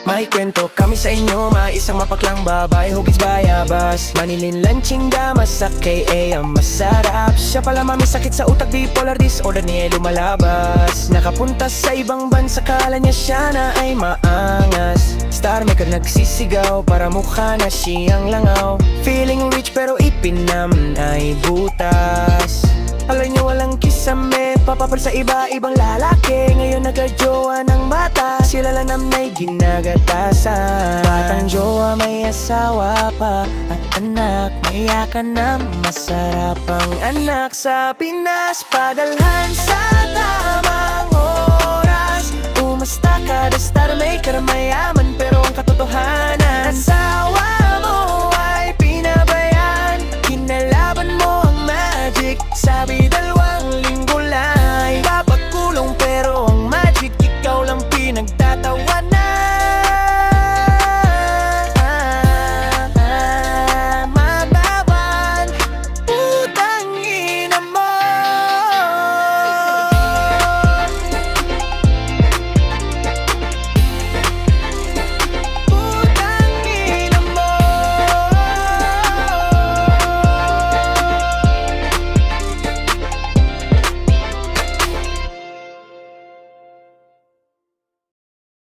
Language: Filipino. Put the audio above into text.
May kwento kami sa inyo, isang mapaklang babae, hugis bayabas, manilinlanching damas sa KA ang masarap. Siya pala mami sakit sa utak, bipolar disorder niya lumalabas. Nakapunta sa ibang bansa, kala niya siya na ay maangas. Star maker nagsisigaw, para mukha na siyang langaw. Feeling rich pero ipinaman ay butas. Alam niyo walang kisame, papapal sa iba-ibang lalaki. Ngayon nagka-jowa ng bata, sila lang namnay ginagatasan. Batang jowa may asawa pa at anak, maiyakan na masarap ang anak. Sa Pinas, padalhan sa tamang oras. Umasta kada star maker, mayaman pero ang katotohanan